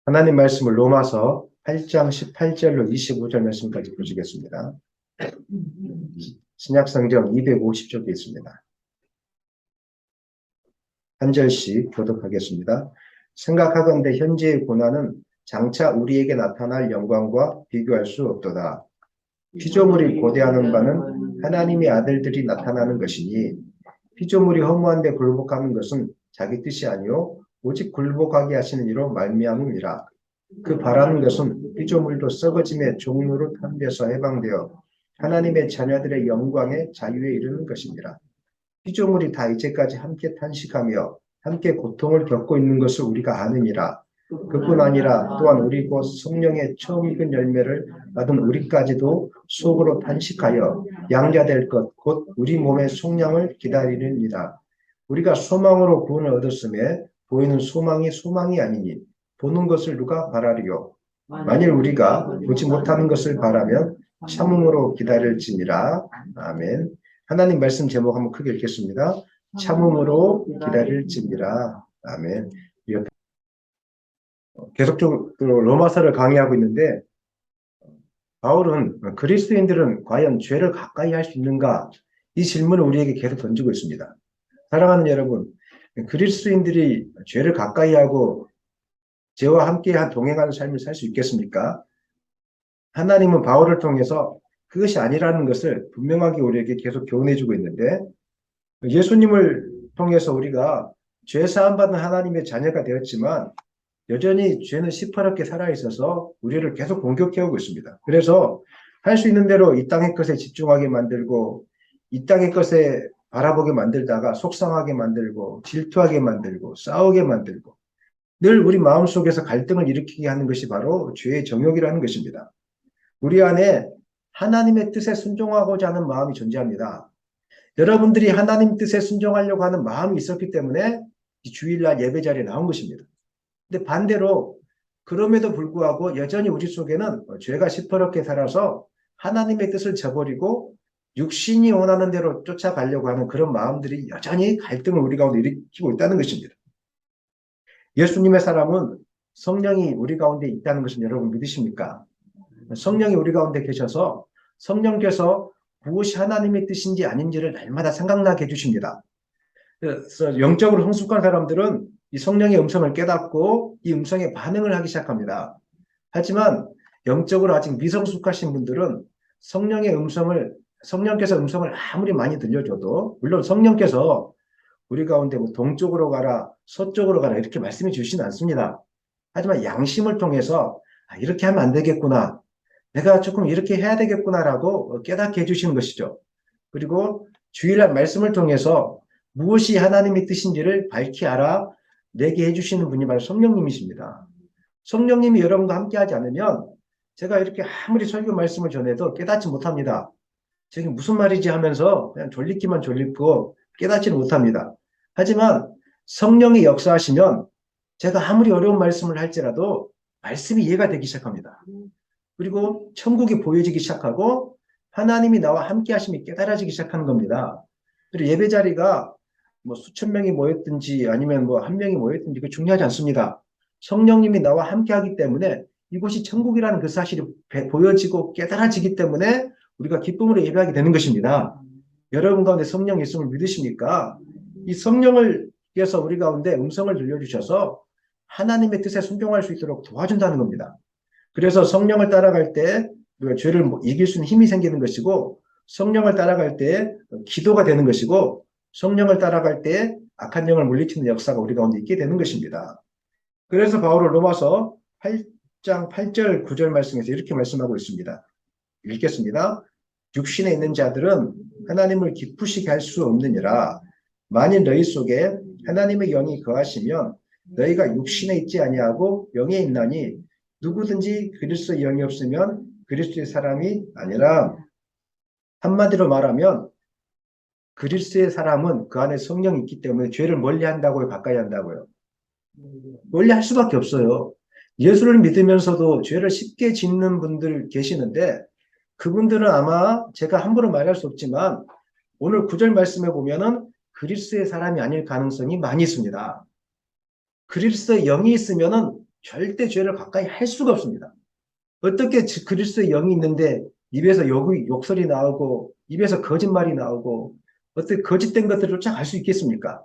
하나님 말씀을 로마서 8장 18절로 25절 말씀까지 보시겠습니다. 신약성경 250쪽에 있습니다. 한 절씩 교독하겠습니다. 생각하건대 현재의 고난은 장차 우리에게 나타날 영광과 비교할 수 없도다. 피조물이 고대하는 바는 하나님의 아들들이 나타나는 것이니 피조물이 허무한 데 굴복하는 것은 자기 뜻이 아니요 오직 굴복하게 하시는 이로 말미암음이라. 그 바라는 것은 피조물도 썩어짐의 종로로 탐돼서 해방되어 하나님의 자녀들의 영광의 자유에 이르는 것입니다. 피조물이 다 이제까지 함께 탄식하며 함께 고통을 겪고 있는 것을 우리가 아느니라. 그뿐 아니라 또한 우리 곧 성령의 처음 익은 열매를 받은 우리까지도 속으로 탄식하여 양자될 것 곧 우리 몸의 속량을 기다리느니라. 우리가 소망으로 구원을 얻었음에 보이는 소망이 아니니 보는 것을 누가 바라리요. 만일 우리가 보지 못하는 것을 바라면 참음으로 기다릴지니라. 아멘. 하나님 말씀 제목 한번 크게 읽겠습니다. 참음으로 기다릴지니라. 아멘. 계속적으로 로마서를 강의하고 있는데 바울은 그리스도인들은 과연 죄를 가까이 할 수 있는가? 이 질문을 우리에게 계속 던지고 있습니다. 사랑하는 여러분, 그리스도인들이 죄를 가까이 하고 죄와 함께 동행하는 삶을 살 수 있겠습니까? 하나님은 바울을 통해서 그것이 아니라는 것을 분명하게 우리에게 계속 교훈해주고 있는데 예수님을 통해서 우리가 죄 사함받은 하나님의 자녀가 되었지만 여전히 죄는 시퍼렇게 살아있어서 우리를 계속 공격해오고 있습니다. 그래서 할 수 있는 대로 이 땅의 것에 집중하게 만들고 이 땅의 것에 바라보게 만들다가 속상하게 만들고 질투하게 만들고 싸우게 만들고 늘 우리 마음속에서 갈등을 일으키게 하는 것이 바로 죄의 정욕이라는 것입니다. 우리 안에 하나님의 뜻에 순종하고자 하는 마음이 존재합니다. 여러분들이 하나님 뜻에 순종하려고 하는 마음이 있었기 때문에 이 주일날 예배 자리에 나온 것입니다. 근데 반대로 그럼에도 불구하고 여전히 우리 속에는 죄가 시퍼렇게 살아서 하나님의 뜻을 저버리고 육신이 원하는 대로 쫓아가려고 하는 그런 마음들이 여전히 갈등을 우리 가운데 일으키고 있다는 것입니다. 예수님의 사람은 성령이 우리 가운데 있다는 것을 여러분 믿으십니까? 성령이 우리 가운데 계셔서 성령께서 무엇이 하나님의 뜻인지 아닌지를 날마다 생각나게 해주십니다. 그래서 영적으로 성숙한 사람들은 이 성령의 음성을 깨닫고 이 음성에 반응을 하기 시작합니다. 하지만 영적으로 아직 미성숙하신 분들은 성령께서 음성을 아무리 많이 들려줘도 물론 성령께서 우리 가운데 뭐 동쪽으로 가라 서쪽으로 가라 이렇게 말씀해 주시진 않습니다. 하지만 양심을 통해서 이렇게 하면 안 되겠구나. 내가 조금 이렇게 해야 되겠구나라고 깨닫게 해주시는 것이죠. 그리고 주일날 말씀을 통해서 무엇이 하나님의 뜻인지를 밝히 알아내게 해주시는 분이 바로 성령님이십니다. 성령님이 여러분과 함께하지 않으면 제가 이렇게 아무리 설교 말씀을 전해도 깨닫지 못합니다. 저게 무슨 말이지 하면서 그냥 졸리기만 졸리고 깨닫지는 못합니다. 하지만 성령이 역사하시면 제가 아무리 어려운 말씀을 할지라도 말씀이 이해가 되기 시작합니다. 그리고 천국이 보여지기 시작하고 하나님이 나와 함께 하심이 깨달아지기 시작하는 겁니다. 그리고 예배 자리가 뭐 수천 명이 모였든지 아니면 뭐 한 명이 모였든지 그 중요하지 않습니다. 성령님이 나와 함께 하기 때문에 이곳이 천국이라는 그 사실이 보여지고 깨달아지기 때문에 우리가 기쁨으로 예배하게 되는 것입니다. 여러분 가운데 성령 있음을 믿으십니까? 이 성령을 위해서 우리 가운데 음성을 들려주셔서 하나님의 뜻에 순종할 수 있도록 도와준다는 겁니다. 그래서 성령을 따라갈 때 우리가 죄를 이길 수 있는 힘이 생기는 것이고 성령을 따라갈 때 기도가 되는 것이고 성령을 따라갈 때 악한 영을 물리치는 역사가 우리 가운데 있게 되는 것입니다. 그래서 바울은 로마서 8장 8절 9절 말씀에서 이렇게 말씀하고 있습니다. 읽겠습니다. 육신에 있는 자들은 하나님을 기쁘시게 할 수 없느니라. 만일 너희 속에 하나님의 영이 거하시면 너희가 육신에 있지 아니하고 영에 있나니 누구든지 그리스도의 영이 없으면 그리스도의 사람이 아니라. 한마디로 말하면 그리스도의 사람은 그 안에 성령이 있기 때문에 죄를 멀리한다고요, 가까이 한다고요? 멀리할 수밖에 없어요. 예수를 믿으면서도 죄를 쉽게 짓는 분들 계시는데 그분들은 아마 제가 함부로 말할 수 없지만 오늘 9절 말씀에 보면은 그리스도의 사람이 아닐 가능성이 많이 있습니다. 그리스도의 영이 있으면은 절대 죄를 가까이 할 수가 없습니다. 어떻게 그리스도의 영이 있는데 입에서 욕설이 나오고 입에서 거짓말이 나오고 어떻게 거짓된 것들을 쫓아갈 수 있겠습니까?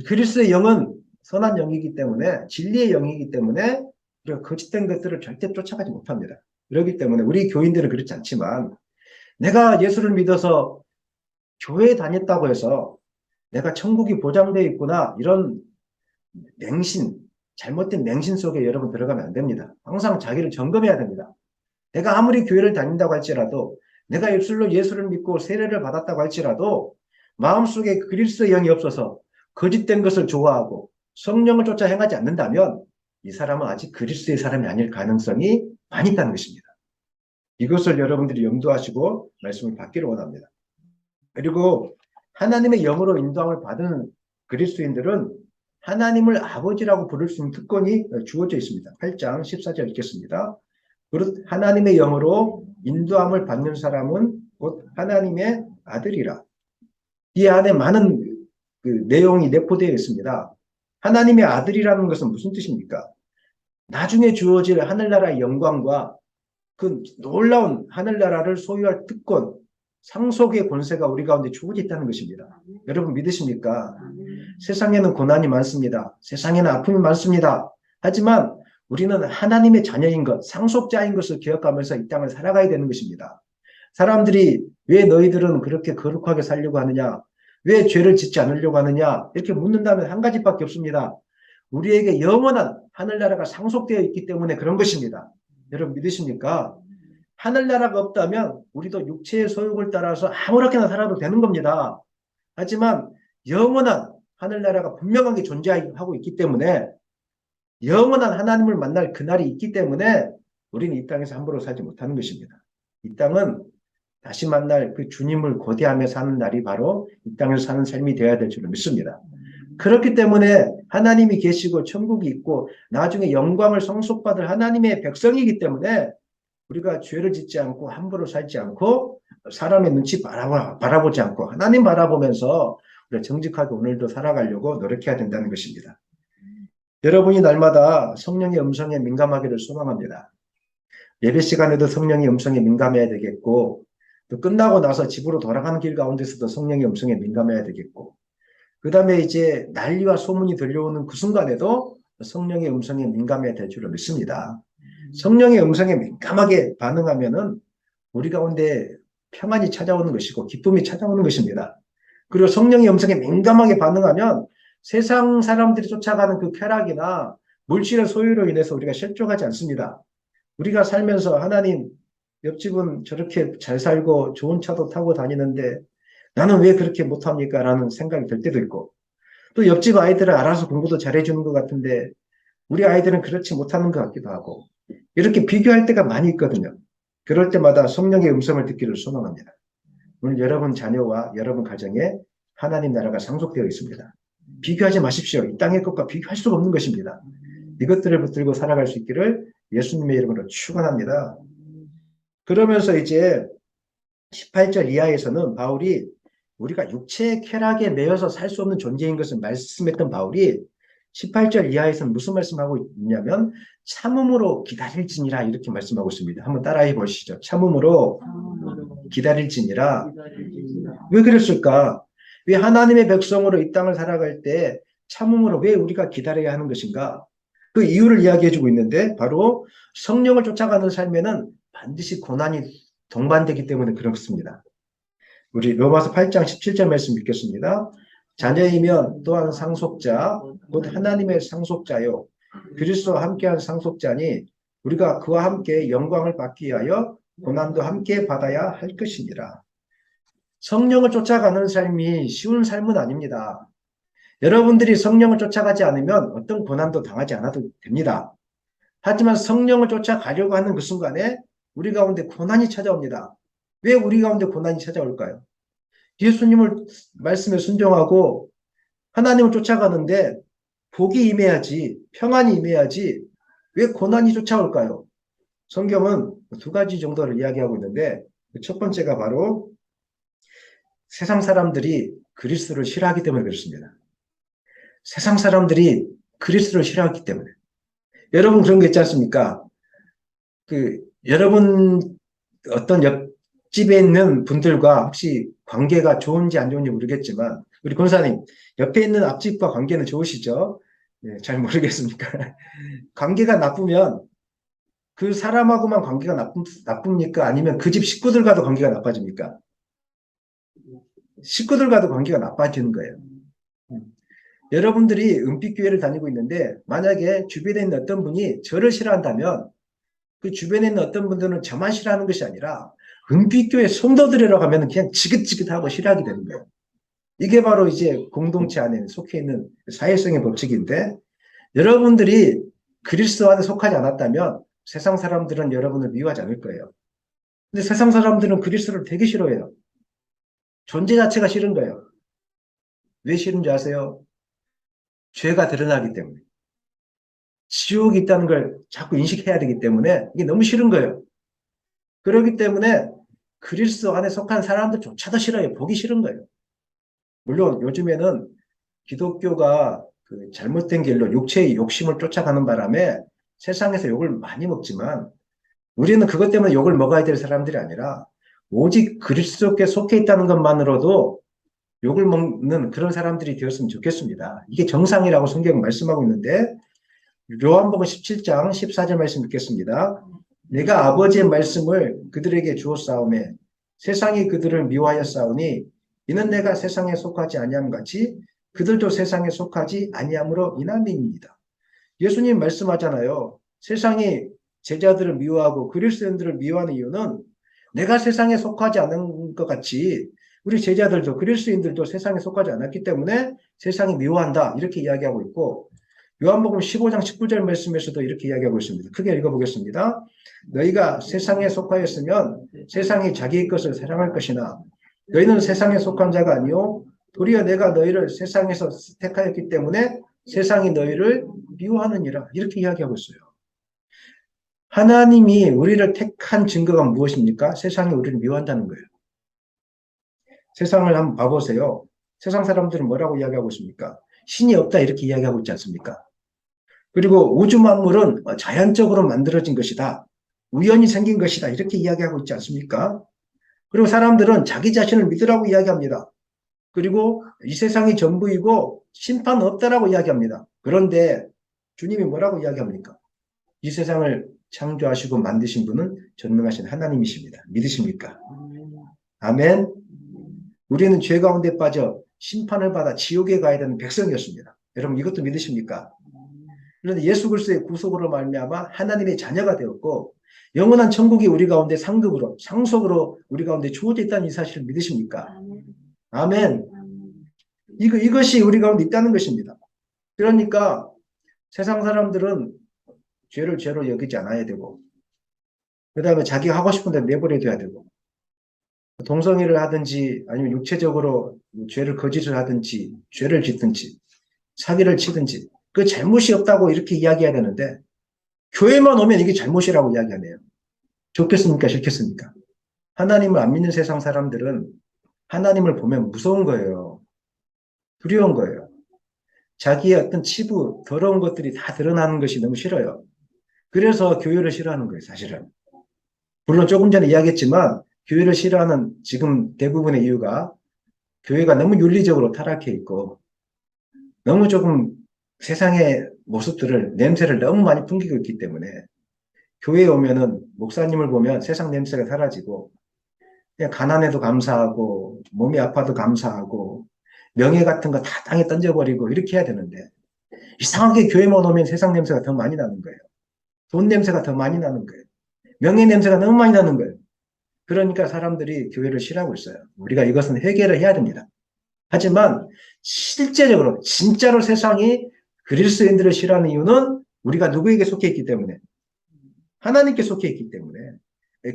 그리스도의 영은 선한 영이기 때문에 진리의 영이기 때문에 우리가 거짓된 것들을 절대 쫓아가지 못합니다. 그렇기 때문에 우리 교인들은 그렇지 않지만 내가 예수를 믿어서 교회에 다녔다고 해서 내가 천국이 보장되어 있구나 이런 맹신, 잘못된 맹신 속에 여러분 들어가면 안 됩니다. 항상 자기를 점검해야 됩니다. 내가 아무리 교회를 다닌다고 할지라도 내가 입술로 예수를 믿고 세례를 받았다고 할지라도 마음속에 그리스도의 영이 없어서 거짓된 것을 좋아하고 성령을 쫓아 행하지 않는다면 이 사람은 아직 그리스도의 사람이 아닐 가능성이 많이 있다는 것입니다. 이것을 여러분들이 염두하시고 말씀을 받기를 원합니다. 그리고 하나님의 영으로 인도함을 받은 그리스도인들은 하나님을 아버지라고 부를 수 있는 특권이 주어져 있습니다. 8장 14절 읽겠습니다. 그릇 하나님의 영으로 인도함을 받는 사람은 곧 하나님의 아들이라. 이 안에 많은 그 내용이 내포되어 있습니다. 하나님의 아들이라는 것은 무슨 뜻입니까? 나중에 주어질 하늘나라의 영광과 그 놀라운 하늘나라를 소유할 특권, 상속의 권세가 우리 가운데 주어져 있다는 것입니다. 여러분 믿으십니까? 세상에는 고난이 많습니다. 세상에는 아픔이 많습니다. 하지만 우리는 하나님의 자녀인 것, 상속자인 것을 기억하면서 이 땅을 살아가야 되는 것입니다. 사람들이 왜 너희들은 그렇게 거룩하게 살려고 하느냐? 왜 죄를 짓지 않으려고 하느냐? 이렇게 묻는다면 한 가지밖에 없습니다. 우리에게 영원한 하늘나라가 상속되어 있기 때문에 그런 것입니다. 여러분 믿으십니까? 하늘나라가 없다면 우리도 육체의 소욕을 따라서 아무렇게나 살아도 되는 겁니다. 하지만 영원한 하늘나라가 분명하게 존재하고 있기 때문에 영원한 하나님을 만날 그날이 있기 때문에 우리는 이 땅에서 함부로 살지 못하는 것입니다. 이 땅은 다시 만날 그 주님을 고대하며 사는 날이 바로 이 땅에서 사는 삶이 되어야 될 줄로 믿습니다. 그렇기 때문에 하나님이 계시고 천국이 있고 나중에 영광을 상속받을 하나님의 백성이기 때문에 우리가 죄를 짓지 않고 함부로 살지 않고 사람의 눈치 바라보지 않고 하나님 바라보면서 우리가 정직하게 오늘도 살아가려고 노력해야 된다는 것입니다. 여러분이 날마다 성령의 음성에 민감하기를 소망합니다. 예배 시간에도 성령의 음성에 민감해야 되겠고 또 끝나고 나서 집으로 돌아가는 길 가운데서도 성령의 음성에 민감해야 되겠고 그 다음에 이제 난리와 소문이 들려오는 그 순간에도 성령의 음성에 민감해야 될 줄로 믿습니다. 성령의 음성에 민감하게 반응하면은 우리 가운데 평안이 찾아오는 것이고 기쁨이 찾아오는 것입니다. 그리고 성령의 음성에 민감하게 반응하면 세상 사람들이 쫓아가는 그 쾌락이나 물질의 소유로 인해서 우리가 실족하지 않습니다. 우리가 살면서 하나님, 옆집은 저렇게 잘 살고 좋은 차도 타고 다니는데 나는 왜 그렇게 못합니까? 라는 생각이 들 때도 있고 또 옆집 아이들은 알아서 공부도 잘해주는 것 같은데 우리 아이들은 그렇지 못하는 것 같기도 하고 이렇게 비교할 때가 많이 있거든요. 그럴 때마다 성령의 음성을 듣기를 소망합니다. 오늘 여러분 자녀와 여러분 가정에 하나님 나라가 상속되어 있습니다. 비교하지 마십시오. 이 땅의 것과 비교할 수가 없는 것입니다. 이것들을 붙들고 살아갈 수 있기를 예수님의 이름으로 축원합니다. 그러면서 이제 18절 이하에서는 바울이 우리가 육체의 쾌락에 매여서 살 수 없는 존재인 것을 말씀했던 바울이 18절 이하에서는 무슨 말씀하고 있냐면 참음으로 기다릴지니라 이렇게 말씀하고 있습니다. 한번 따라해 보시죠. 참음으로 기다릴지니라. 왜 그랬을까? 왜 하나님의 백성으로 이 땅을 살아갈 때 참음으로 왜 우리가 기다려야 하는 것인가? 그 이유를 이야기해 주고 있는데 바로 성령을 쫓아가는 삶에는 반드시 고난이 동반되기 때문에 그렇습니다. 우리 로마서 8장 17절 말씀 읽겠습니다. 자녀이면 또한 상속자, 곧 하나님의 상속자요. 그리스도와 함께한 상속자니 우리가 그와 함께 영광을 받기 위하여 고난도 함께 받아야 할 것이니라. 성령을 쫓아가는 삶이 쉬운 삶은 아닙니다. 여러분들이 성령을 쫓아가지 않으면 어떤 고난도 당하지 않아도 됩니다. 하지만 성령을 쫓아가려고 하는 그 순간에 우리 가운데 고난이 찾아옵니다. 왜 우리 가운데 고난이 찾아올까요? 예수님을 말씀에 순종하고 하나님을 쫓아가는데 복이 임해야지, 평안이 임해야지 왜 고난이 쫓아올까요? 성경은 두 가지 정도를 이야기하고 있는데 첫 번째가 바로 세상 사람들이 그리스도를 싫어하기 때문에 그렇습니다. 세상 사람들이 그리스도를 싫어하기 때문에 여러분 그런 거 있지 않습니까? 여러분 어떤 옆집에 있는 분들과 혹시 관계가 좋은지 안 좋은지 모르겠지만, 우리 권사님, 옆에 있는 앞집과 관계는 좋으시죠? 네, 잘 모르겠습니까? 관계가 나쁘면 그 사람하고만 관계가 나쁩니까? 아니면 그 집 식구들과도 관계가 나빠집니까? 식구들과도 관계가 나빠지는 거예요. 여러분들이 은빛교회를 다니고 있는데 만약에 주변에 있는 어떤 분이 저를 싫어한다면 그 주변에 있는 어떤 분들은 저만 싫어하는 것이 아니라 은빛교회 성도들이라고 하면 그냥 지긋지긋하고 싫어하게 되는 거예요. 이게 바로 이제 공동체 안에 속해 있는 사회성의 법칙인데, 여러분들이 그리스도 안에 속하지 않았다면 세상 사람들은 여러분을 미워하지 않을 거예요. 근데 세상 사람들은 그리스도를 되게 싫어해요. 존재 자체가 싫은 거예요. 왜 싫은지 아세요? 죄가 드러나기 때문에. 지옥이 있다는 걸 자꾸 인식해야 되기 때문에 이게 너무 싫은 거예요. 그렇기 때문에 그리스도 안에 속한 사람들조차도 싫어요. 보기 싫은 거예요. 물론 요즘에는 기독교가 그 잘못된 길로 육체의 욕심을 쫓아가는 바람에 세상에서 욕을 많이 먹지만, 우리는 그것 때문에 욕을 먹어야 될 사람들이 아니라 오직 그리스도께 속해 있다는 것만으로도 욕을 먹는 그런 사람들이 되었으면 좋겠습니다. 이게 정상이라고 성경은 말씀하고 있는데, 요한복음 17장 14절 말씀 읽겠습니다. 내가 아버지의 말씀을 그들에게 주었사오매 세상이 그들을 미워하였사오니 이는 내가 세상에 속하지 아니함 같이 그들도 세상에 속하지 아니함으로 인함이니이다. 예수님 말씀하잖아요. 세상이 제자들을 미워하고 그리스도인들을 미워하는 이유는 내가 세상에 속하지 않은 것 같이 우리 제자들도 그리스도인들도 세상에 속하지 않았기 때문에 세상이 미워한다, 이렇게 이야기하고 있고, 요한복음 15장 19절 말씀에서도 이렇게 이야기하고 있습니다. 크게 읽어보겠습니다. 너희가 세상에 속하였으면 세상이 자기의 것을 사랑할 것이나 너희는 세상에 속한 자가 아니요 도리어 내가 너희를 세상에서 택하였기 때문에 세상이 너희를 미워하느니라, 이렇게 이야기하고 있어요. 하나님이 우리를 택한 증거가 무엇입니까? 세상이 우리를 미워한다는 거예요. 세상을 한번 봐보세요. 세상 사람들은 뭐라고 이야기하고 있습니까? 신이 없다, 이렇게 이야기하고 있지 않습니까? 그리고 우주 만물은 자연적으로 만들어진 것이다, 우연히 생긴 것이다, 이렇게 이야기하고 있지 않습니까? 그리고 사람들은 자기 자신을 믿으라고 이야기합니다. 그리고 이 세상이 전부이고 심판 없다라고 이야기합니다. 그런데 주님이 뭐라고 이야기합니까? 이 세상을 창조하시고 만드신 분은 전능하신 하나님이십니다. 믿으십니까? 아멘. 우리는 죄 가운데 빠져 심판을 받아 지옥에 가야 되는 백성이었습니다. 여러분 이것도 믿으십니까? 그런데 예수 그리스도의 구속으로 말미암아 하나님의 자녀가 되었고 영원한 천국이 우리 가운데 상급으로 상속으로 우리 가운데 주어져 있다는 이 사실을 믿으십니까? 아멘. 이것이 우리 가운데 있다는 것입니다. 그러니까 세상 사람들은 죄를 죄로 여기지 않아야 되고, 그 다음에 자기가 하고 싶은 대로 내버려둬야 되고, 동성애를 하든지 아니면 육체적으로 죄를 거짓을 하든지 죄를 짓든지 사기를 치든지 그 잘못이 없다고 이렇게 이야기해야 되는데, 교회만 오면 이게 잘못이라고 이야기하네요. 좋겠습니까? 싫겠습니까? 하나님을 안 믿는 세상 사람들은 하나님을 보면 무서운 거예요. 두려운 거예요. 자기의 어떤 치부, 더러운 것들이 다 드러나는 것이 너무 싫어요. 그래서 교회를 싫어하는 거예요, 사실은. 물론 조금 전에 이야기했지만 교회를 싫어하는 지금 대부분의 이유가 교회가 너무 윤리적으로 타락해 있고 너무 조금 세상의 모습들을, 냄새를 너무 많이 풍기고 있기 때문에 교회에 오면은 목사님을 보면 세상 냄새가 사라지고 그냥 가난해도 감사하고 몸이 아파도 감사하고 명예 같은 거 다 땅에 던져버리고 이렇게 해야 되는데, 이상하게 교회만 오면 세상 냄새가 더 많이 나는 거예요. 돈 냄새가 더 많이 나는 거예요. 명예 냄새가 너무 많이 나는 거예요. 그러니까 사람들이 교회를 싫어하고 있어요. 우리가 이것은 해결을 해야 됩니다. 하지만 실제적으로 진짜로 세상이 그리스도인들을 싫어하는 이유는 우리가 누구에게 속해 있기 때문에, 하나님께 속해 있기 때문에,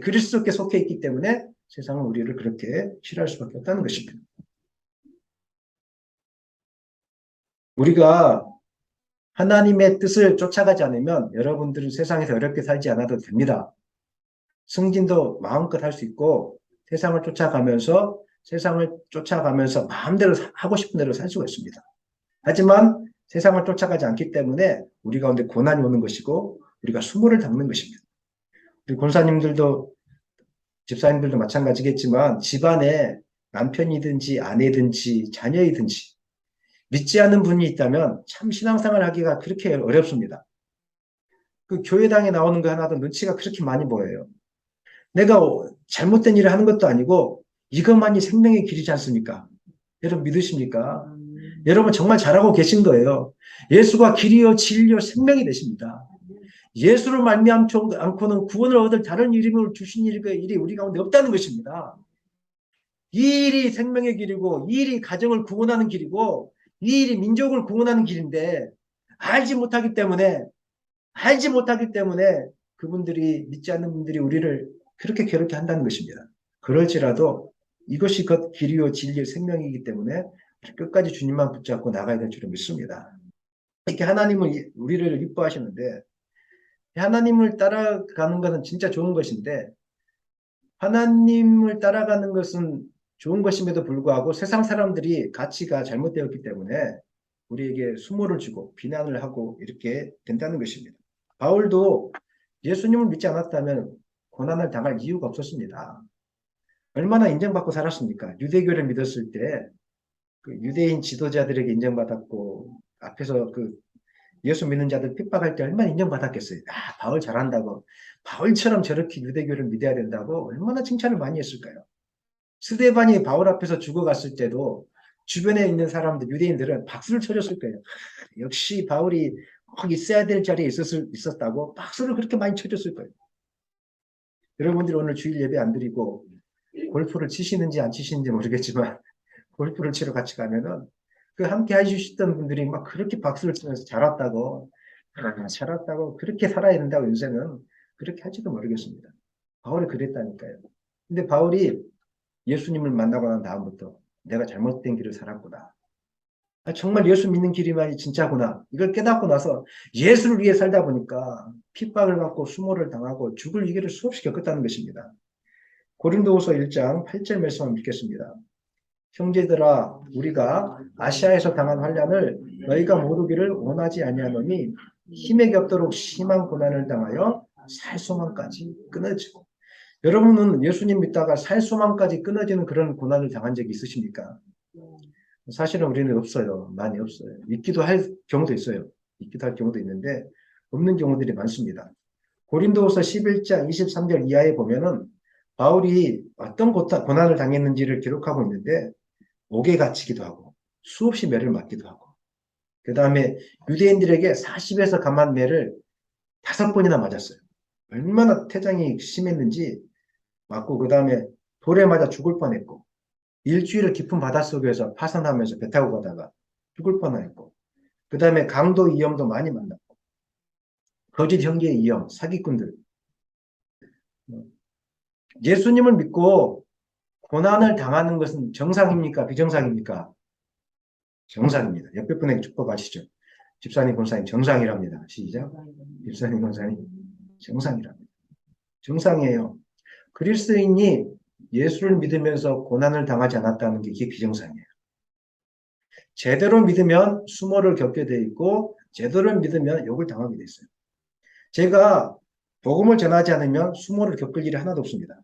그리스도께 속해 있기 때문에 세상은 우리를 그렇게 싫어할 수밖에 없다는 것입니다. 우리가 하나님의 뜻을 쫓아가지 않으면 여러분들은 세상에서 어렵게 살지 않아도 됩니다. 승진도 마음껏 할 수 있고 세상을 쫓아가면서 마음대로 하고 싶은 대로 살 수가 있습니다. 하지만 세상을 쫓아가지 않기 때문에 우리 가운데 고난이 오는 것이고 우리가 수모를 담는 것입니다. 우리 권사님들도 집사님들도 마찬가지겠지만 집안에 남편이든지 아내든지 자녀이든지 믿지 않는 분이 있다면 참 신앙생활 하기가 그렇게 어렵습니다. 그 교회당에 나오는 거 하나도 눈치가 그렇게 많이 보여요. 내가 잘못된 일을 하는 것도 아니고 이것만이 생명의 길이지 않습니까? 여러분 믿으십니까? 여러분 정말 잘하고 계신 거예요. 예수가 길이요 진리요 생명이 되십니다. 예수를 말미암지 않고는 구원을 얻을 다른 이름을 주신 일이 우리 가운데 없다는 것입니다. 이 일이 생명의 길이고 이 일이 가정을 구원하는 길이고 이 일이 민족을 구원하는 길인데 알지 못하기 때문에 그분들이 믿지 않는 분들이 우리를 그렇게 괴롭게 한다는 것입니다. 그럴지라도 이것이 곧 길이요 진리의 생명이기 때문에 끝까지 주님만 붙잡고 나가야 될 줄을 믿습니다. 이렇게 하나님은 우리를 이뻐하시는데 하나님을 따라가는 것은 진짜 좋은 것인데 하나님을 따라가는 것은 좋은 것임에도 불구하고 세상 사람들이 가치가 잘못되었기 때문에 우리에게 수모를 주고 비난을 하고 이렇게 된다는 것입니다. 바울도 예수님을 믿지 않았다면 고난을 당할 이유가 없었습니다. 얼마나 인정받고 살았습니까? 유대교를 믿었을 때 그 유대인 지도자들에게 인정받았고 앞에서 그 예수 믿는 자들 핍박할 때 얼마나 인정받았겠어요. 아, 바울 잘한다고. 바울처럼 저렇게 유대교를 믿어야 된다고 얼마나 칭찬을 많이 했을까요? 스데반이 바울 앞에서 죽어갔을 때도 주변에 있는 사람들, 유대인들은 박수를 쳐줬을 거예요. 역시 바울이 꼭 있어야 될 자리에 있었다고 박수를 그렇게 많이 쳐줬을 거예요. 여러분들이 오늘 주일 예배 안 드리고 골프를 치시는지 안 치시는지 모르겠지만 골프를 치러 같이 가면은 그 함께 해주셨던 분들이 막 그렇게 박수를 치면서 잘 왔다고, 잘 왔다고, 그렇게 살아야 된다고 요새는 그렇게 할지도 모르겠습니다. 바울이 그랬다니까요. 근데 바울이 예수님을 만나고 난 다음부터 내가 잘못된 길을 살았구나. 아, 정말 예수 믿는 길이만이 진짜구나. 이걸 깨닫고 나서 예수를 위해 살다 보니까 핍박을 받고 수모를 당하고 죽을 위기를 수없이 겪었다는 것입니다. 고린도후서 1장 8절 말씀 한번 읽겠습니다. 형제들아 우리가 아시아에서 당한 환난을 너희가 모르기를 원하지 아니하노니 힘에 겹도록 심한 고난을 당하여 살 소망까지 끊어지고 여러분은 예수님 믿다가 살 소망까지 끊어지는 그런 고난을 당한 적이 있으십니까? 사실은 우리는 없어요. 많이 없어요. 있기도 할 경우도 있어요. 있기도 할 경우도 있는데 없는 경우들이 많습니다. 고린도후서 11장 23절 이하에 보면은 바울이 어떤 고난을 당했는지를 기록하고 있는데 옥에 갇히기도 하고 수없이 매를 맞기도 하고 그 다음에 유대인들에게 40에서 감한 매를 5번이나 맞았어요. 얼마나 태장이 심했는지 맞고 그 다음에 돌에 맞아 죽을 뻔했고 일주일을 깊은 바닷속에서 파산하면서 배 타고 가다가 죽을 뻔했고 그 다음에 강도 위험도 많이 만났고 거짓 형제 위험, 사기꾼들 예수님을 믿고 고난을 당하는 것은 정상입니까? 비정상입니까? 정상입니다. 옆에 분에게 축복하시죠. 집사님, 권사님 정상이랍니다. 시작. 집사님, 권사님 정상이랍니다. 정상이에요. 그리스도인이 예수를 믿으면서 고난을 당하지 않았다는 게 이게 비정상이에요. 제대로 믿으면 수모를 겪게 돼 있고 제대로 믿으면 욕을 당하게 돼 있어요. 제가 복음을 전하지 않으면 수모를 겪을 일이 하나도 없습니다.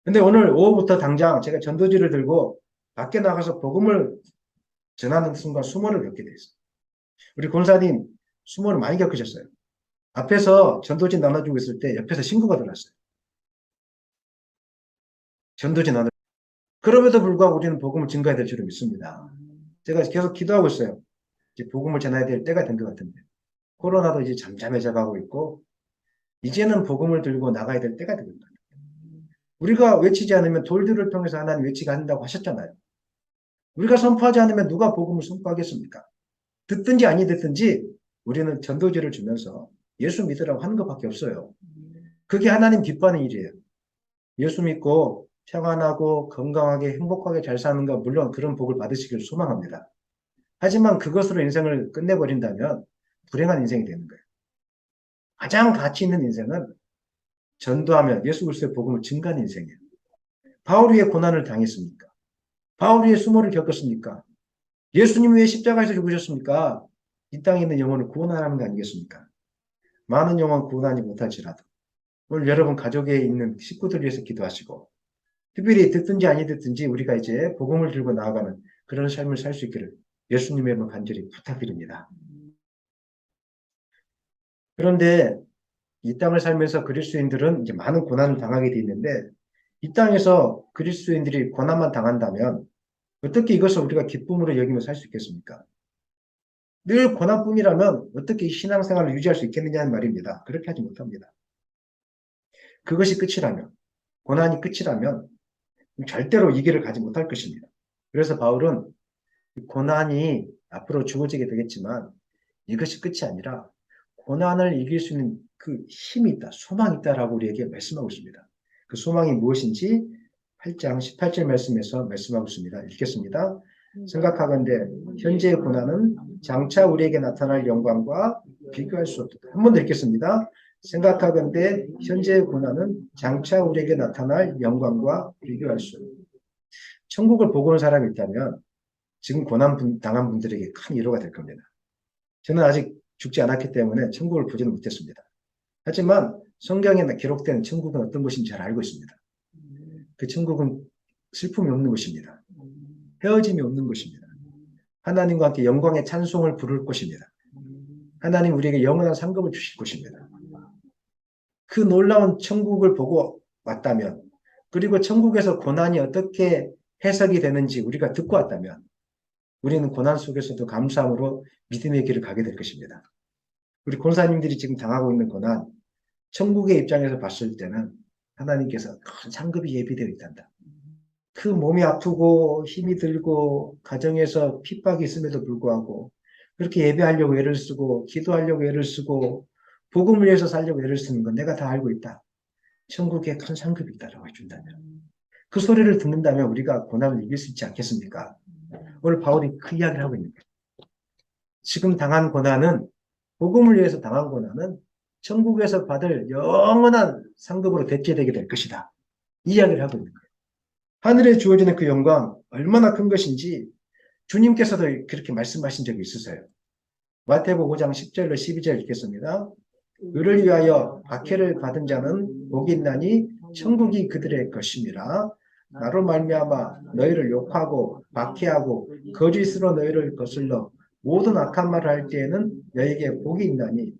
근데 오늘 오후부터 당장 제가 전도지를 들고 밖에 나가서 복음을 전하는 순간 수모를 겪게 돼 있어요. 우리 권사님 수모를 많이 겪으셨어요. 앞에서 전도지 나눠주고 있을 때 옆에서 신고가 들어왔어요. 전도지 나눠. 그럼에도 불구하고 우리는 복음을 증거해야 될 줄을 믿습니다. 제가 계속 기도하고 있어요. 이제 복음을 전해야 될 때가 된 것 같은데. 코로나도 이제 잠잠해져 가고 있고, 이제는 복음을 들고 나가야 될 때가 됩니다. 우리가 외치지 않으면 돌들을 통해서 하나님 외치게 한다고 하셨잖아요. 우리가 선포하지 않으면 누가 복음을 선포하겠습니까? 듣든지 아니 듣든지 우리는 전도지를 주면서 예수 믿으라고 하는 것밖에 없어요. 그게 하나님 기뻐하는 일이에요. 예수 믿고 평안하고 건강하게 행복하게 잘 사는 거 물론 그런 복을 받으시길 소망합니다. 하지만 그것으로 인생을 끝내버린다면 불행한 인생이 되는 거예요. 가장 가치 있는 인생은 전도하며 예수 그리스도의 복음을 증가하는 인생이에요. 바울이 왜 고난을 당했습니까? 바울이 왜 수모를 겪었습니까? 예수님 왜 십자가에서 죽으셨습니까? 이 땅에 있는 영혼을 구원하라는 거 아니겠습니까? 많은 영혼 구원하지 못할지라도 오늘 여러분 가족에 있는 식구들 위해서 기도하시고 특별히 듣든지 아니 듣든지 우리가 이제 복음을 들고 나아가는 그런 삶을 살 수 있기를 예수님의 이름으로 간절히 부탁드립니다. 그런데 이 땅을 살면서 그리스도인들은 이제 많은 고난을 당하게 돼 있는데 이 땅에서 그리스도인들이 고난만 당한다면 어떻게 이것을 우리가 기쁨으로 여기며 살 수 있겠습니까? 늘 고난뿐이라면 어떻게 이 신앙생활을 유지할 수 있겠느냐는 말입니다. 그렇게 하지 못합니다. 그것이 끝이라면, 고난이 끝이라면 절대로 이 길을 가지 못할 것입니다. 그래서 바울은 고난이 앞으로 주어지게 되겠지만 이것이 끝이 아니라 고난을 이길 수 있는 그 힘이 있다, 소망이 있다라고 우리에게 말씀하고 있습니다. 그 소망이 무엇인지 8장 18절 말씀에서 말씀하고 있습니다. 읽겠습니다. 생각하건대 현재의 고난은 장차 우리에게 나타날 영광과 비교할 수 없다. 한 번 더 읽겠습니다. 생각하건대 현재의 고난은 장차 우리에게 나타날 영광과 비교할 수 없다. 천국을 보고 온 사람이 있다면 지금 고난 당한 분들에게 큰 위로가 될 겁니다. 저는 아직 죽지 않았기 때문에 천국을 보지는 못했습니다. 하지만 성경에 기록된 천국은 어떤 것인지 잘 알고 있습니다. 그 천국은 슬픔이 없는 것입니다. 헤어짐이 없는 것입니다. 하나님과 함께 영광의 찬송을 부를 것입니다. 하나님 우리에게 영원한 상급을 주실 것입니다. 그 놀라운 천국을 보고 왔다면, 그리고 천국에서 고난이 어떻게 해석이 되는지 우리가 듣고 왔다면 우리는 고난 속에서도 감사함으로 믿음의 길을 가게 될 것입니다. 우리 권사님들이 지금 당하고 있는 고난, 천국의 입장에서 봤을 때는 하나님께서 큰 상급이 예비되어 있단다. 그 몸이 아프고 힘이 들고 가정에서 핍박이 있음에도 불구하고 그렇게 예배하려고 애를 쓰고 기도하려고 애를 쓰고 복음을 위해서 살려고 애를 쓰는 건 내가 다 알고 있다. 천국에 큰 상급이 있다라고 해준다면 그 소리를 듣는다면 우리가 고난을 이길 수 있지 않겠습니까? 오늘 바울이 그 이야기를 하고 있는 거예요. 지금 당한 고난은 복음을 위해서 당한 고난은 천국에서 받을 영원한 상급으로 대체되게 될 것이다. 이 이야기를 하고 있는 거예요. 하늘에 주어지는 그 영광 얼마나 큰 것인지 주님께서도 그렇게 말씀하신 적이 있으세요. 마태복음 5장 10절로 12절 읽겠습니다. 의를 위하여 박해를 받은 자는 복이 있나니 천국이 그들의 것임이라. 나로 말미암아 너희를 욕하고 박해하고 거짓으로 너희를 거슬러 모든 악한 말을 할 때에는 너희에게 복이 있나니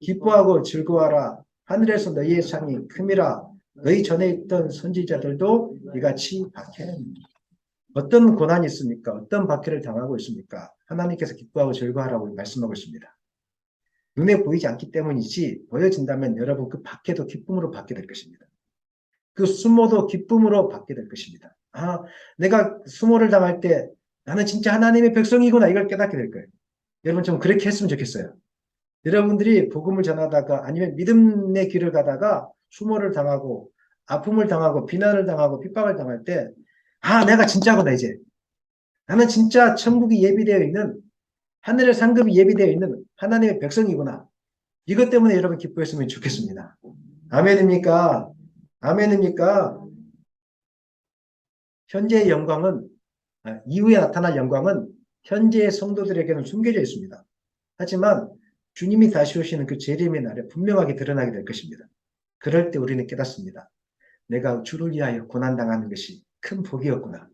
기뻐하고 즐거워하라. 하늘에서 너희의 상이 큼이라. 너희 전에 있던 선지자들도 이같이 박해합니다. 어떤 고난이 있습니까? 어떤 박해를 당하고 있습니까? 하나님께서 기뻐하고 즐거워하라고 말씀하고 있습니다. 눈에 보이지 않기 때문이지 보여진다면 여러분 그 박해도 기쁨으로 받게 될 것입니다. 그 수모도 기쁨으로 받게 될 것입니다. 아, 내가 수모를 당할 때 나는 진짜 하나님의 백성이구나 이걸 깨닫게 될 거예요. 여러분 좀 그렇게 했으면 좋겠어요. 여러분들이 복음을 전하다가 아니면 믿음의 길을 가다가 수모를 당하고 아픔을 당하고 비난을 당하고 핍박을 당할 때 아, 내가 진짜구나 이제. 나는 진짜 천국이 예비되어 있는 하늘의 상급이 예비되어 있는 하나님의 백성이구나. 이것 때문에 여러분 기뻐했으면 좋겠습니다. 아멘입니까? 아멘입니까? 현재의 영광은 이후에 나타날 영광은 현재의 성도들에게는 숨겨져 있습니다. 하지만 주님이 다시 오시는 그 재림의 날에 분명하게 드러나게 될 것입니다. 그럴 때 우리는 깨닫습니다. 내가 주를 위하여 고난당하는 것이 큰 복이었구나.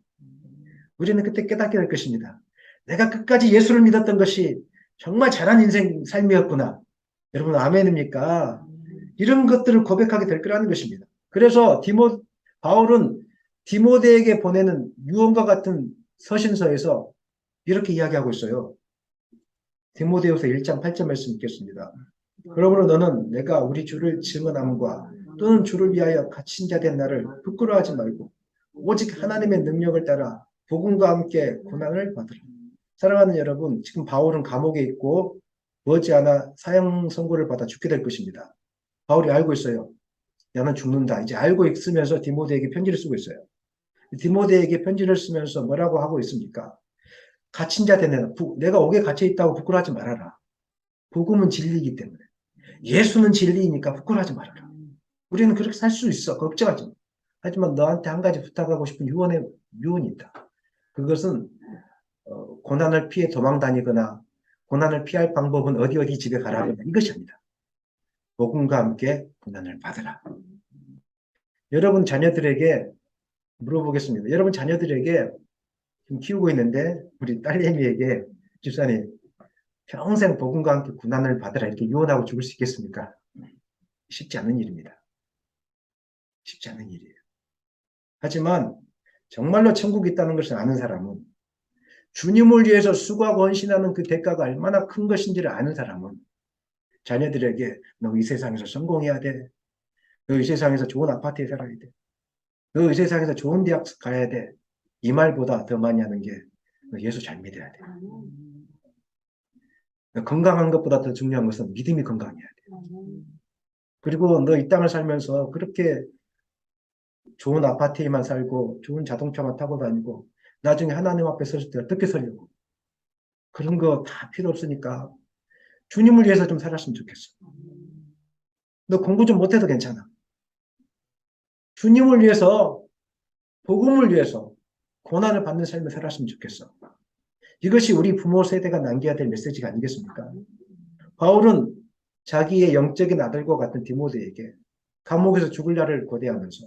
우리는 그때 깨닫게 될 것입니다. 내가 끝까지 예수를 믿었던 것이 정말 잘한 인생 삶이었구나. 여러분 아멘입니까? 이런 것들을 고백하게 될 거라는 것입니다. 그래서 바울은 디모데에게 보내는 유언과 같은 서신서에서 이렇게 이야기하고 있어요. 디모데후서 1장 8절 말씀 읽겠습니다. 그러므로 너는 내가 우리 주를 증언함과 또는 주를 위하여 갇힌 자 된 나를 부끄러워하지 말고 오직 하나님의 능력을 따라 복음과 함께 고난을 받으라. 사랑하는 여러분, 지금 바울은 감옥에 있고 머지않아 사형 선고를 받아 죽게 될 것입니다. 바울이 알고 있어요. 나는 죽는다. 이제 알고 있으면서 디모데에게 편지를 쓰고 있어요. 디모데에게 편지를 쓰면서 뭐라고 하고 있습니까? 갇힌 자 되네. 내가 옥에 갇혀 있다고 부끄러워하지 말아라. 복음은 진리이기 때문에. 예수는 진리이니까 부끄러워하지 말아라. 우리는 그렇게 살 수 있어. 걱정하지 마. 하지만 너한테 한 가지 부탁하고 싶은 유언이 있다. 그것은 고난을 피해 도망 다니거나 고난을 피할 방법은 어디 어디 집에 가라. 이것이 아니다. 복음과 함께 고난을 받으라. 여러분 자녀들에게 물어보겠습니다. 여러분 자녀들에게 지금 키우고 있는데 우리 딸내미에게 집사님 평생 복음과 함께 고난을 받으라 이렇게 유언하고 죽을 수 있겠습니까? 쉽지 않은 일입니다. 쉽지 않은 일이에요. 하지만 정말로 천국이 있다는 것을 아는 사람은 주님을 위해서 수고하고 헌신하는 그 대가가 얼마나 큰 것인지를 아는 사람은 자녀들에게 너 이 세상에서 성공해야 돼. 너 이 세상에서 좋은 아파트에 살아야 돼. 너 이 세상에서 좋은 대학 가야 돼. 이 말보다 더 많이 하는 게 너 예수 잘 믿어야 돼. 건강한 것보다 더 중요한 것은 믿음이 건강해야 돼. 그리고 너 이 땅을 살면서 그렇게 좋은 아파트에만 살고 좋은 자동차만 타고 다니고 나중에 하나님 앞에 섰을 때 어떻게 서려고. 그런 거 다 필요 없으니까 주님을 위해서 좀 살았으면 좋겠어. 너 공부 좀 못해도 괜찮아. 주님을 위해서, 복음을 위해서 고난을 받는 삶을 살았으면 좋겠어. 이것이 우리 부모 세대가 남겨야 될 메시지가 아니겠습니까? 바울은 자기의 영적인 아들과 같은 디모데에게 감옥에서 죽을 날을 고대하면서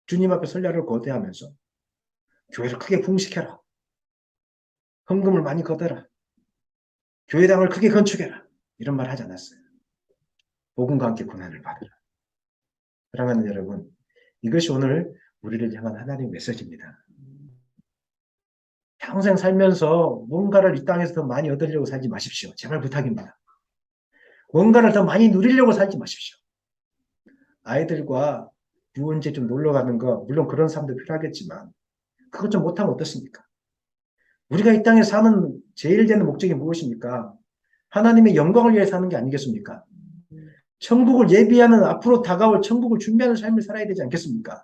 주님 앞에 설 날을 고대하면서 교회를 크게 부흥시켜라. 헌금을 많이 걷어라. 교회당을 크게 건축해라. 이런 말 하지 않았어요. 복음과 함께 고난을 받으라. 사랑하는 여러분, 이것이 오늘 우리를 향한 하나님의 메시지입니다. 평생 살면서 뭔가를 이 땅에서 더 많이 얻으려고 살지 마십시오. 제발 부탁입니다. 뭔가를 더 많이 누리려고 살지 마십시오. 아이들과 유원지 좀 놀러 가는 거, 물론 그런 사람도 필요하겠지만, 그것 좀 못하면 어떻습니까? 우리가 이 땅에 사는 제일 되는 목적이 무엇입니까? 하나님의 영광을 위해 사는 게 아니겠습니까? 천국을 예비하는 앞으로 다가올 천국을 준비하는 삶을 살아야 되지 않겠습니까?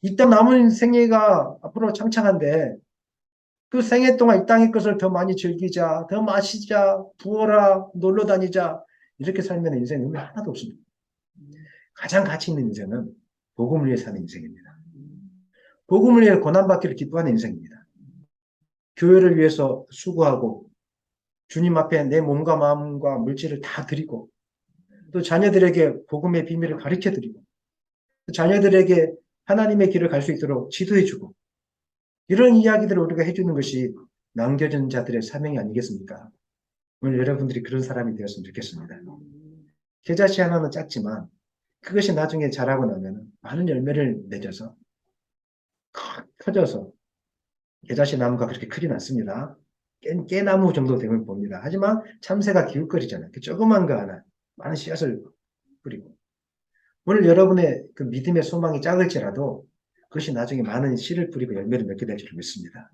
이 땅 남은 생애가 앞으로 창창한데 그 생애 동안 이 땅의 것을 더 많이 즐기자, 더 마시자, 부어라, 놀러 다니자 이렇게 살면 인생 의미 하나도 없습니다. 가장 가치 있는 인생은 복음을 위해 사는 인생입니다. 복음을 위해 고난받기를 기뻐하는 인생입니다. 교회를 위해서 수고하고 주님 앞에 내 몸과 마음과 물질을 다 드리고 또 자녀들에게 복음의 비밀을 가르쳐드리고 자녀들에게 하나님의 길을 갈 수 있도록 지도해주고 이런 이야기들을 우리가 해주는 것이 남겨진 자들의 사명이 아니겠습니까? 오늘 여러분들이 그런 사람이 되었으면 좋겠습니다. 계자씨 하나는 작지만 그것이 나중에 자라고 나면 많은 열매를 맺어서 커져서 계자씨 나무가 그렇게 크진 않습니다. 깨나무 정도 되면 봅니다. 하지만 참새가 기웃거리잖아요. 그 조그만 거 하나 많은 씨앗을 뿌리고 오늘 여러분의 그 믿음의 소망이 작을지라도 그것이 나중에 많은 씨를 뿌리고 열매를 맺게 될 줄 믿습니다.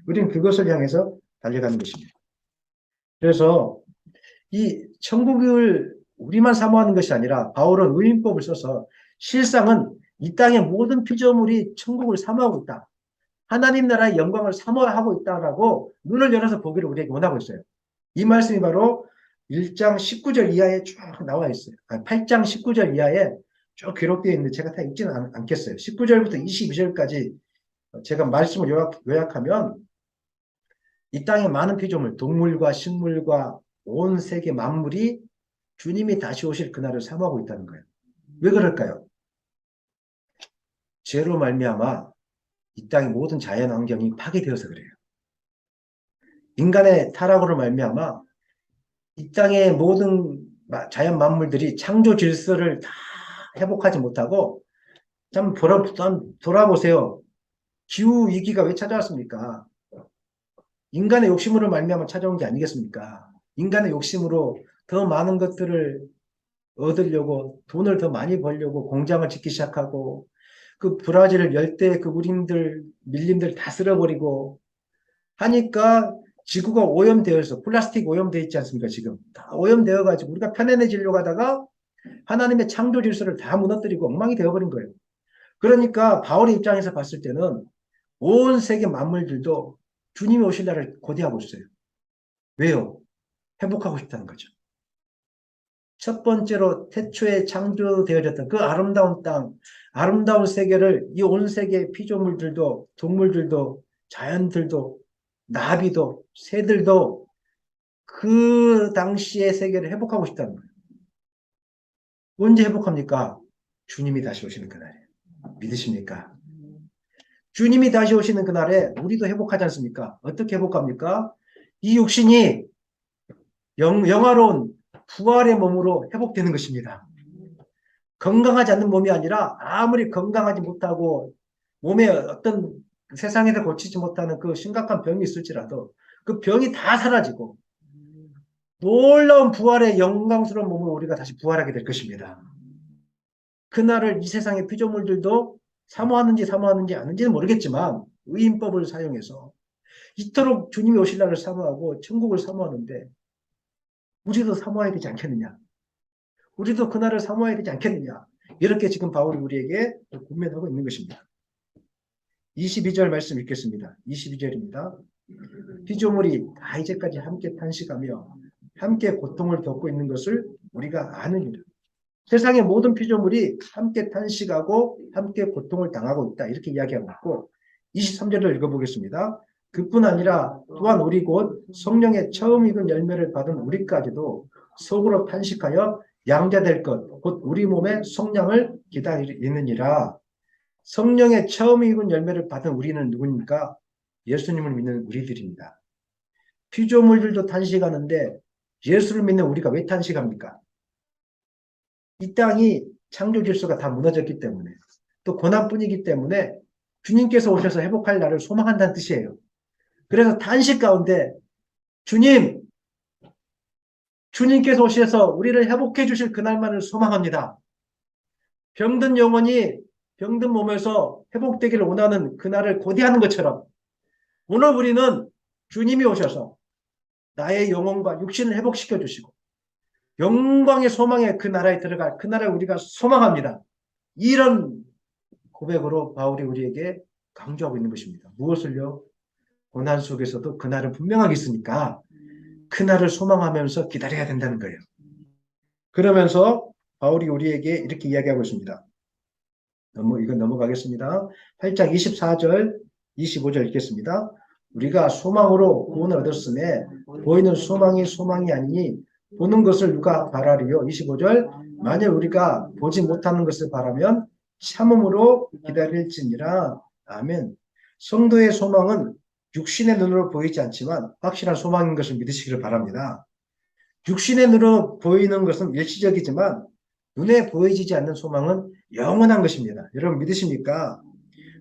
우리는 그것을 향해서 달려가는 것입니다. 그래서 이 천국을 우리만 사모하는 것이 아니라 바울은 의인법을 써서 실상은 이 땅의 모든 피조물이 천국을 사모하고 있다. 하나님 나라의 영광을 사모하고 있다라고 눈을 열어서 보기를 우리에게 원하고 있어요. 이 말씀이 바로 1장 19절 이하에 쭉 나와 있어요. 8장 19절 이하에 쭉 기록되어 있는데 제가 다 읽지는 않겠어요. 19절부터 22절까지 제가 말씀을 요약하면 이 땅의 많은 피조물, 동물과 식물과 온 세계 만물이 주님이 다시 오실 그날을 사모하고 있다는 거예요. 왜 그럴까요? 죄로 말미암아 이 땅의 모든 자연 환경이 파괴되어서 그래요. 인간의 타락으로 말미암아 이 땅의 모든 자연 만물들이 창조 질서를 다 회복하지 못하고 참 돌아보세요. 기후 위기가 왜 찾아왔습니까? 인간의 욕심으로 말미암아 찾아온 게 아니겠습니까? 인간의 욕심으로 더 많은 것들을 얻으려고 돈을 더 많이 벌려고 공장을 짓기 시작하고 그 브라질 열대 그 우림들 밀림들 다 쓸어버리고 하니까 지구가 오염되어서 플라스틱 오염되어 있지 않습니까? 지금 다 오염되어 가지고 우리가 편안해지려고 하다가 하나님의 창조 질서를 다 무너뜨리고 엉망이 되어버린 거예요. 그러니까 바울의 입장에서 봤을 때는 온 세계 만물들도 주님이 오실 날을 고대하고 있어요. 왜요? 회복하고 싶다는 거죠. 첫 번째로 태초에 창조되어졌던 그 아름다운 땅, 아름다운 세계를 이 온 세계 피조물들도 동물들도 자연들도 나비도 새들도 그 당시의 세계를 회복하고 싶다는 거예요. 언제 회복합니까? 주님이 다시 오시는 그날이에요. 믿으십니까? 주님이 다시 오시는 그날에 우리도 회복하지 않습니까? 어떻게 회복합니까? 이 육신이 영화로운 부활의 몸으로 회복되는 것입니다. 건강하지 않는 몸이 아니라 아무리 건강하지 못하고 몸에 어떤 세상에서 고치지 못하는 그 심각한 병이 있을지라도 그 병이 다 사라지고 놀라운 부활의 영광스러운 몸으로 우리가 다시 부활하게 될 것입니다. 그날을 이 세상의 피조물들도 사모하는지 아는지는 모르겠지만 의인법을 사용해서 이토록 주님이 오실 날을 사모하고 천국을 사모하는데 우리도 사모해야 되지 않겠느냐? 우리도 그날을 사모해야 되지 않겠느냐? 이렇게 지금 바울이 우리에게 권면하고 있는 것입니다. 22절 말씀 읽겠습니다. 22절입니다. 피조물이 다 이제까지 함께 탄식하며 함께 고통을 겪고 있는 것을 우리가 아느니라. 세상의 모든 피조물이 함께 탄식하고 함께 고통을 당하고 있다. 이렇게 이야기하고 있고 23절을 읽어보겠습니다. 그뿐 아니라 또한 우리 곧 성령의 처음 익은 열매를 받은 우리까지도 속으로 탄식하여 양자될 것, 곧 우리 몸의 성량을 기다리느니라. 성령의 처음 익은 열매를 받은 우리는 누구입니까? 예수님을 믿는 우리들입니다. 피조물들도 탄식하는데 예수를 믿는 우리가 왜 탄식합니까? 이 땅이 창조 질서가 다 무너졌기 때문에 또 고난뿐이기 때문에 주님께서 오셔서 회복할 날을 소망한다는 뜻이에요. 그래서 탄식 가운데 주님께서 오셔서 우리를 회복해 주실 그날만을 소망합니다. 병든 영혼이 병든 몸에서 회복되기를 원하는 그날을 고대하는 것처럼 오늘 우리는 주님이 오셔서 나의 영혼과 육신을 회복시켜 주시고 영광의 소망의 그 나라에 들어갈 그 나라를 우리가 소망합니다. 이런 고백으로 바울이 우리에게 강조하고 있는 것입니다. 무엇을요? 고난 속에서도 그날은 분명하게 있으니까 그날을 소망하면서 기다려야 된다는 거예요. 그러면서 바울이 우리에게 이렇게 이야기하고 있습니다. 이건 넘어가겠습니다. 8장 24절, 25절 읽겠습니다. 우리가 소망으로 구원을 얻었음에 보이는 소망이 아니니 보는 것을 누가 바라리요? 25절 만일 우리가 보지 못하는 것을 바라면 참음으로 기다릴지니라. 아멘. 성도의 소망은 육신의 눈으로 보이지 않지만 확실한 소망인 것을 믿으시기를 바랍니다. 육신의 눈으로 보이는 것은 일시적이지만 눈에 보이지 않는 소망은 영원한 것입니다. 여러분 믿으십니까?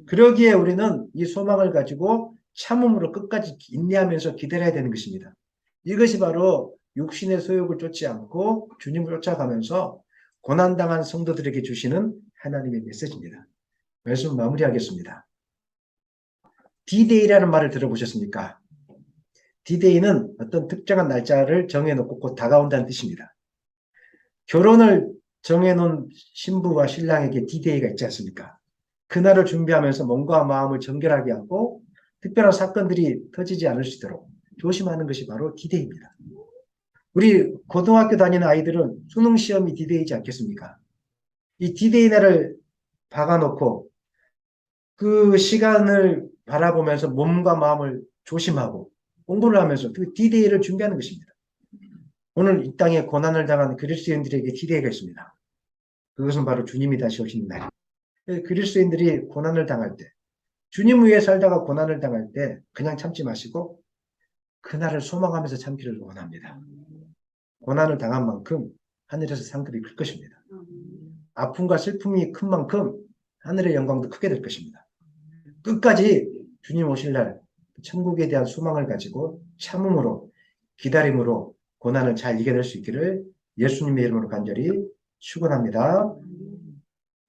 그러기에 우리는 이 소망을 가지고 참음으로 끝까지 인내하면서 기다려야 되는 것입니다. 이것이 바로 육신의 소욕을 쫓지 않고 주님을 쫓아가면서 고난당한 성도들에게 주시는 하나님의 메시지입니다. 말씀 마무리하겠습니다. D-Day라는 말을 들어보셨습니까? D-Day는 어떤 특정한 날짜를 정해놓고 곧 다가온다는 뜻입니다. 결혼을 정해놓은 신부와 신랑에게 D-Day가 있지 않습니까? 그날을 준비하면서 몸과 마음을 정결하게 하고 특별한 사건들이 터지지 않을 수 있도록 조심하는 것이 바로 D-Day입니다. 우리 고등학교 다니는 아이들은 수능 시험이 D-Day이지 않겠습니까? 이 D-Day 날을 박아놓고 그 시간을 바라보면서 몸과 마음을 조심하고 공부를 하면서 그 D-Day를 준비하는 것입니다. 오늘 이 땅에 고난을 당한 그리스도인들에게 D-Day가 있습니다. 그것은 바로 주님이 다시 오시는 날입니다. 그리스도인들이 고난을 당할 때, 주님 위에 살다가 고난을 당할 때 그냥 참지 마시고 그날을 소망하면서 참기를 원합니다. 고난을 당한 만큼 하늘에서 상급이 클 것입니다. 아픔과 슬픔이 큰 만큼 하늘의 영광도 크게 될 것입니다. 끝까지 주님 오실 날 천국에 대한 소망을 가지고 참음으로 기다림으로 고난을 잘 이겨낼 수 있기를 예수님의 이름으로 간절히 축원합니다.